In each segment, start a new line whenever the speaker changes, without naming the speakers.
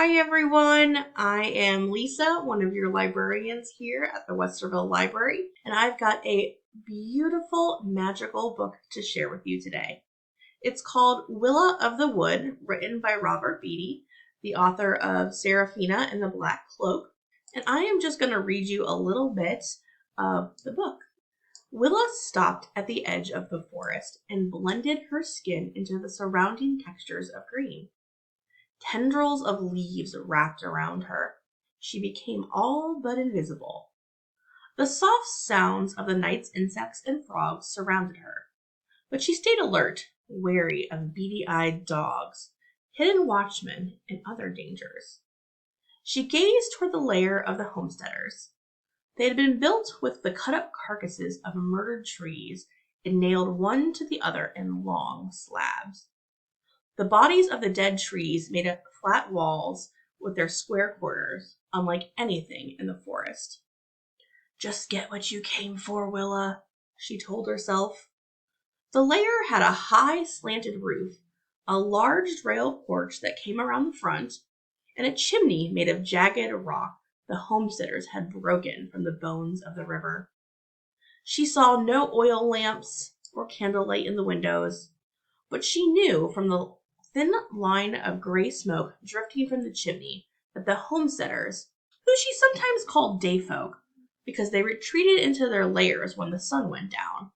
Hi everyone, I am Lisa, one of your librarians here at the Westerville Library, and I've got a beautiful magical book to share with you today. It's called Willa of the Wood, written by Robert Beatty, the author of Seraphina and the Black Cloak, and I am just going to read you a little bit of the book. Willa stopped at the edge of the forest and blended her skin into the surrounding textures of green. Tendrils of leaves wrapped around her. She became all but invisible. The soft sounds of the night's insects and frogs surrounded her, but she stayed alert, wary of beady-eyed dogs, hidden watchmen, and other dangers. She gazed toward the lair of the homesteaders. They had been built with the cut-up carcasses of murdered trees and nailed one to the other in long slabs. The bodies of the dead trees made up flat walls with their square corners, unlike anything in the forest. "Just get what you came for, Willa," she told herself. The lair had a high slanted roof, a large rail porch that came around the front, and a chimney made of jagged rock the homesteaders had broken from the bones of the river. She saw no oil lamps or candlelight in the windows, but she knew from the thin line of gray smoke drifting from the chimney that the homesteaders, who she sometimes called day folk because they retreated into their lairs when the sun went down,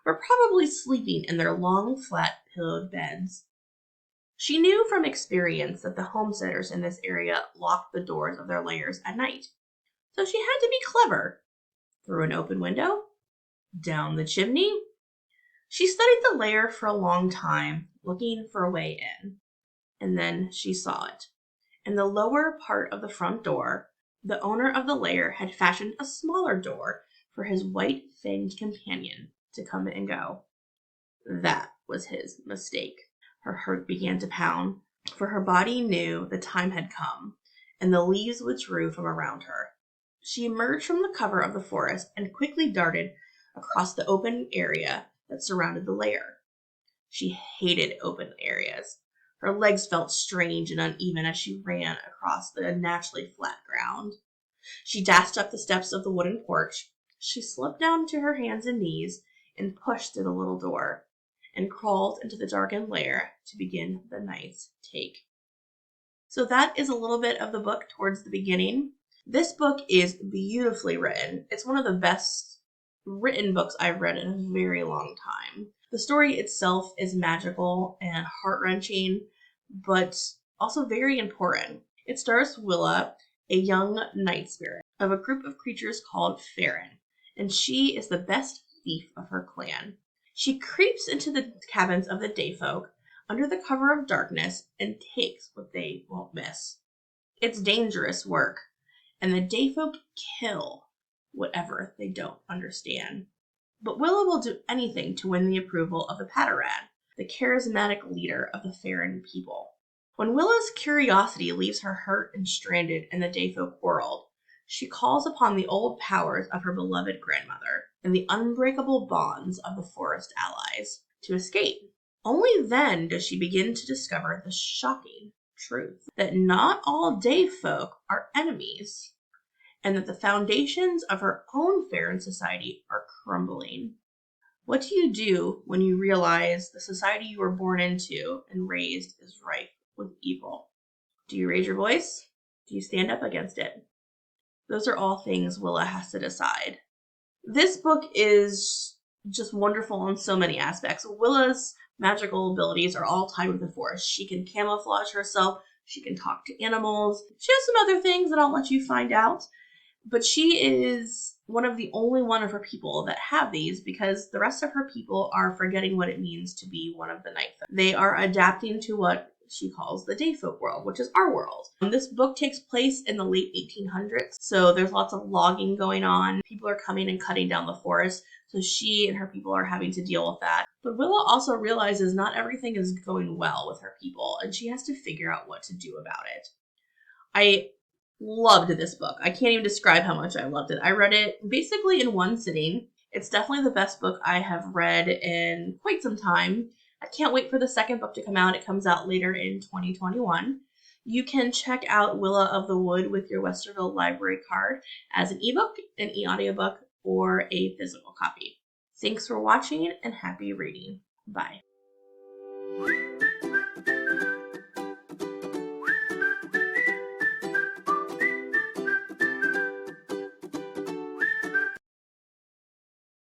were probably sleeping in their long, flat, pillowed beds. She knew from experience that the homesteaders in this area locked the doors of their lairs at night, so she had to be clever. Through an open window? Down the chimney? She studied the lair for a long time, looking for a way in. And then she saw it. In the lower part of the front door, the owner of the lair had fashioned a smaller door for his white-fanged companion to come and go. That was his mistake. Her heart began to pound, for her body knew the time had come, and the leaves withdrew from around her. She emerged from the cover of the forest and quickly darted across the open area that surrounded the lair. She hated open areas. Her legs felt strange and uneven as she ran across the unnaturally flat ground. She dashed up the steps of the wooden porch. She slipped down to her hands and knees and pushed through the little door and crawled into the darkened lair to begin the night's take. So that is a little bit of the book towards the beginning. This book is beautifully written. It's one of the best written books I've read in a very long time. The story itself is magical and heart-wrenching, but also very important. It stars Willa, a young night spirit of a group of creatures called Farron, and she is the best thief of her clan. She creeps into the cabins of the dayfolk under the cover of darkness and takes what they won't miss. It's dangerous work, and the dayfolk kill whatever they don't understand. But Willa will do anything to win the approval of the Pateran, the charismatic leader of the Farron people. When Willa's curiosity leaves her hurt and stranded in the dayfolk world, she calls upon the old powers of her beloved grandmother and the unbreakable bonds of the forest allies to escape. Only then does she begin to discover the shocking truth that not all dayfolk are enemies, and that the foundations of her own Farron society are crumbling. What do you do when you realize the society you were born into and raised is rife with evil? Do you raise your voice? Do you stand up against it? Those are all things Willa has to decide. This book is just wonderful in so many aspects. Willa's magical abilities are all tied with the forest. She can camouflage herself. She can talk to animals. She has some other things that I'll let you find out. But she is one of the only one of her people that have these, because the rest of her people are forgetting what it means to be one of the night folk. They are adapting to what she calls the dayfolk world, which is our world. This book takes place in the late 1800s, so there's lots of logging going on. People are coming and cutting down the forest, so she and her people are having to deal with that. But Willa also realizes not everything is going well with her people, and she has to figure out what to do about it. I loved this book. I can't even describe how much I loved it. I read it basically in one sitting. It's definitely the best book I have read in quite some time. I can't wait for the second book to come out. It comes out later in 2021. You can check out Willa of the Wood with your Westerville Library card as an ebook, an e-audiobook, or a physical copy. Thanks for watching and happy reading. Bye.